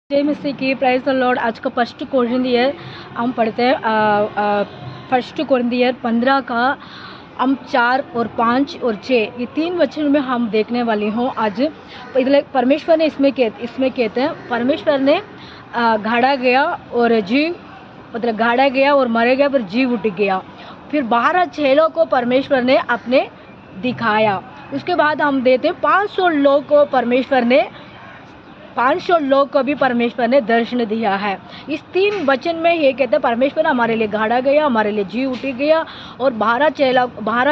जय मसीह की प्राइज द लॉर्ड। आज का फर्स्ट कोरिन्थियर हम पढ़ते हैं। फर्स्ट कोरिन्थियर 15 का हम 4 और 5 और 6 ये 3 वचन में हम देखने वाली हूँ आज। परमेश्वर ने इसमें कहते हैं परमेश्वर ने गाड़ा गया और जीव गाड़ा गया और मर गया पर जीव उठ गया। फिर 12 चेलों को परमेश्वर ने अपने दिखाया। उसके बाद हम देते 500 लोग को भी परमेश्वर ने दर्शन दिया है। इस 3 वचन में ये कहते हैं परमेश्वर ने हमारे लिए गाड़ा गया, हमारे लिए जी उठ गया और 12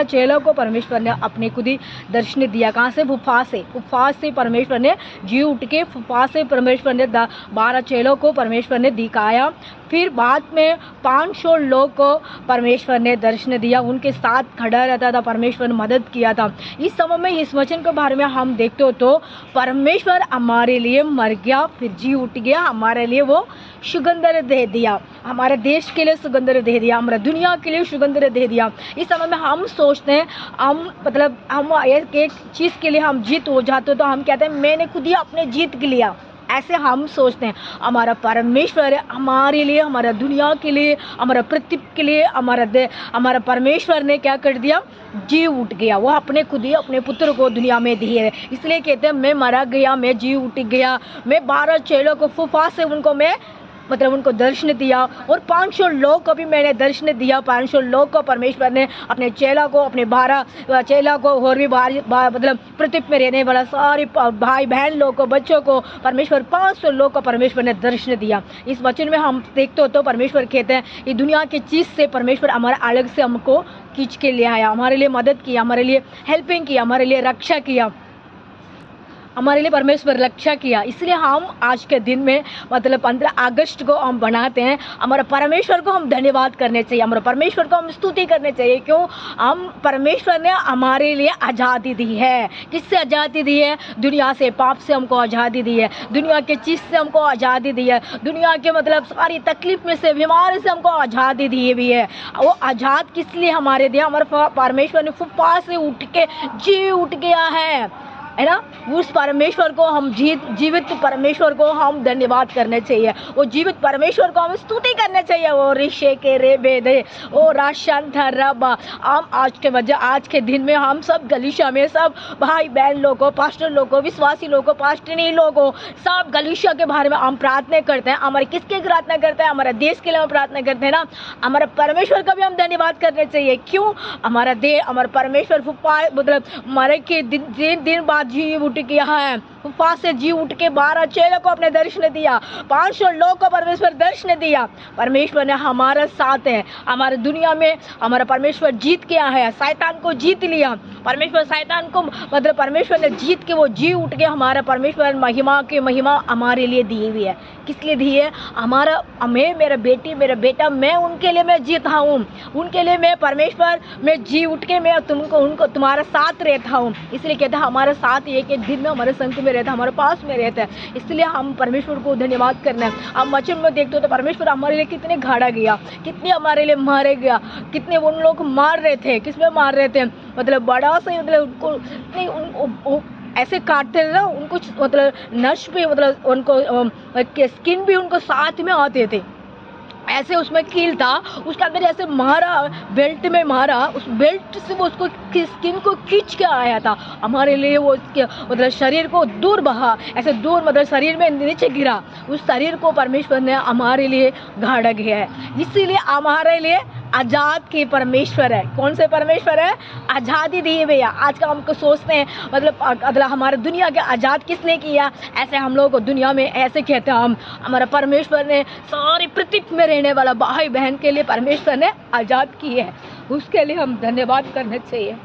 चेलों को परमेश्वर ने अपने खुद ही दर्शन दिया। कहाँ से? उपवास से परमेश्वर ने जी उठ के उपवास से परमेश्वर ने 12 चेलों को परमेश्वर ने दिखाया। फिर बाद में 500 लोग को परमेश्वर ने दर्शन दिया, उनके साथ खड़ा रहता था, परमेश्वर ने मदद किया था। इस समय में इस वचन के बारे में हम देखते हो तो परमेश्वर हमारे लिए मर गया फिर जी उठ गया, हमारे लिए वो सुगंधर दे दिया, हमारे देश के लिए सुगंधर दे दिया, हमारे दुनिया के लिए सुगंधर दे दिया। इस समय में हम सोचते हैं हम एक चीज़ के लिए हम जीत हो जाते तो हम कहते हैं मैंने खुद ही अपने जीत के लिया। ऐसे हम सोचते हैं। हमारा परमेश्वर हमारे लिए, हमारा दुनिया के लिए, हमारा पृथ्वी के लिए, हमारा परमेश्वर ने क्या कर दिया? जी उठ गया। वो अपने खुद ही अपने पुत्र को दुनिया में दिए। इसलिए कहते हैं मैं मरा गया, मैं जी उठ गया। मैं 12 चेलों को फूफा से उनको दर्शन दिया और 500 लोग को भी मैंने दर्शन दिया। 500 लोग को परमेश्वर ने अपने चेला को, अपने 12 चेला को और भी पृथ्वी में रहने वाला सारे भाई बहन लोग को, बच्चों को परमेश्वर 500 लोग को परमेश्वर ने दर्शन दिया। इस वचन में हम देखते हो तो परमेश्वर कहते हैं ये दुनिया की चीज़ से परमेश्वर हमारा अलग से हमको खींच के ले आया, हमारे लिए मदद किया, हमारे लिए हेल्पिंग किया, हमारे लिए रक्षा किया, हमारे लिए परमेश्वर रक्षा किया। इसलिए हम आज के दिन में 15 अगस्त को हम बनाते हैं। हमारे परमेश्वर को हम धन्यवाद करने चाहिए, हमारे परमेश्वर को हम स्तुति करने चाहिए। क्यों? हम परमेश्वर ने हमारे लिए आज़ादी दी है। किससे आज़ादी दी है? दुनिया से, पाप से हमको आज़ादी दी है, दुनिया के चीज़ से हमको आज़ादी दी है, दुनिया के सारी तकलीफ में से, बीमारी से हमको आज़ादी दी भी है। वो आज़ाद किस लिए हमारे दिया? हमारे परमेश्वर ने फुप्पा से उठ के जी उठ गया है ना। उस परमेश्वर को हम जीवित परमेश्वर को हम धन्यवाद करने चाहिए, वो जीवित परमेश्वर को हम स्तुति करने चाहिए। वो ऋषे के रे बेदे ओ राशांत रबा। हम आज के दिन में हम सब गलीशा में सब भाई बहन लोगों को, पास्टर लोगों को, विश्वासी लोगों को, पास्टनी लोगों को, सब गलीशा के बारे में हम प्रार्थना करते हैं। हमारे किसके प्रार्थना करते हैं? हमारे देश के लिए हम प्रार्थना करते हैं ना। हमारे परमेश्वर का भी हम धन्यवाद करने चाहिए। क्यों? हमारा परमेश्वर मरे के दिन बाद जी उठ गया है। उपवास से जी उठ के 12 चेलों को अपने दर्शन दिया, 500 लोग को परमेश्वर दर्शन दिया। परमेश्वर ने हमारा साथ है। हमारे दुनिया में हमारा परमेश्वर जीत गया है, शैतान को जीत लिया। परमेश्वर ने जीत के वो जी उठ के हमारा परमेश्वर महिमा हमारे लिए दी हुई है। किस लिए दी है? मेरा बेटा मैं उनके लिए मैं जीता हूँ, उनके लिए मैं परमेश्वर में जी उठ के मैं तुम्हारा साथ रहता हूँ। इसलिए कहता है हमारा साथ एक दिन में हमारे संग में रहता है, हमारे पास में रहता है। इसलिए हम परमेश्वर को धन्यवाद करना है। हम वचन में देखते हो तो परमेश्वर हमारे लिए कितने गाड़ा गया, कितने हमारे लिए मारे गया, कितने उन लोग मार रहे थे। किसमें मार रहे थे? बड़ा से उनको ऐसे काटते थे ना, उनको नश पे उनको स्किन भी उनको साथ में आते थे। ऐसे उसमें कील था, उसके अंदर ऐसे मारा, बेल्ट में मारा, उस बेल्ट से वो उसको स्किन को खींच के आया था। हमारे लिए वो उसके शरीर को दूर बहा, ऐसे दूर शरीर में नीचे गिरा। उस शरीर को परमेश्वर ने हमारे लिए गाड़ा गया है। इसीलिए हमारे लिए आज़ाद के परमेश्वर है। कौन से परमेश्वर है? आज़ादी दी भैया। आज का हमको सोचते हैं हमारे दुनिया के आज़ाद किसने किया? ऐसे हम लोग को दुनिया में ऐसे कहते हैं हमारा परमेश्वर ने सारी पृथ्वी में रहने वाला भाई बहन के लिए परमेश्वर ने आज़ाद की है। उसके लिए हम धन्यवाद करने चाहिए,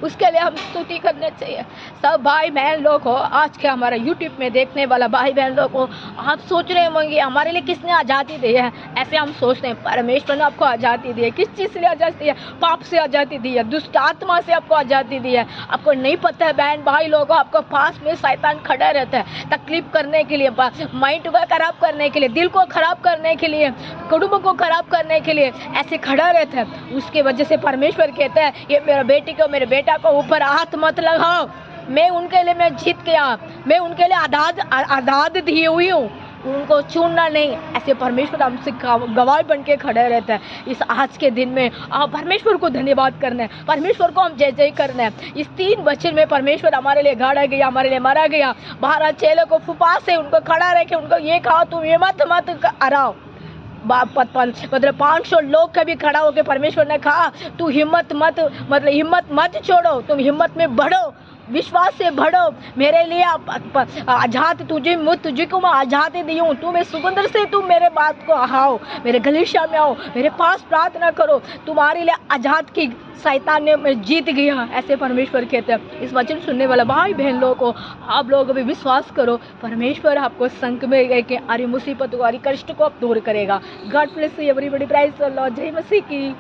उसके लिए हम स्तुति करने चाहिए। सब भाई बहन लोग हो, आज के हमारा यूट्यूब में देखने वाला भाई बहन लोग हो, आप सोच रहे होंगे हमारे लिए किसने आज़ादी दी है? ऐसे हम सोचते हैं परमेश्वर ने आपको आज़ादी दी है। किस चीज़ से आज़ादी दी है? पाप से आज़ादी दी है, दुष्ट आत्मा से आपको आज़ादी दी है। आपको नहीं पता है बहन भाई लोगों, आपको पास में शैतान खड़ा रहता है तकलीफ करने के लिए, माइंड को खराब करने के लिए, दिल को खराब करने के लिए, कुटुंब को खराब करने के लिए ऐसे खड़ा रहता है। उसके वजह से परमेश्वर कहता है ये मेरा बेटी को, मेरे बेटा को ऊपर हाथ मत लगाओ, मैं उनके लिए मैं जीत गया, मैं उनके लिए आज़ाद दी हुई हूँ। उनको चूनना नहीं, ऐसे परमेश्वर हमसे गवाह बन के खड़े रहते हैं। इस आज के दिन में आप परमेश्वर को धन्यवाद करना है, परमेश्वर को हम जय जय करना है। इस 3 वचन में परमेश्वर हमारे लिए गाड़ा गया, हमारे लिए मारा गया। 12 चेलों को फुपा से उनको खड़ा रह के उनको ये कहा, तुम ये मत हराओ। मतलब 500 लोग कभी खड़ा होकर परमेश्वर ने कहा, तू हिम्मत मत छोड़ो, तुम हिम्मत में बढ़ो, विश्वास से बढ़ो। मेरे लिए आजाद तुझे को मैं आजादी दी हूँ। तुम इस सुगंध से तुम मेरे बात को आओ, मेरे गलीशा में आओ, मेरे पास प्रार्थना करो। तुम्हारे लिए आजाद की शैतान ने जीत गया, ऐसे परमेश्वर कहते हैं। इस वचन सुनने वाला भाई बहन लोगों को आप लोग भी विश्वास करो, परमेश्वर आपको संकट में लेके आरी मुसीबत को, आरी कष्ट को आप दूर करेगा। God bless you everybody, praise the lord, जय मसीह की।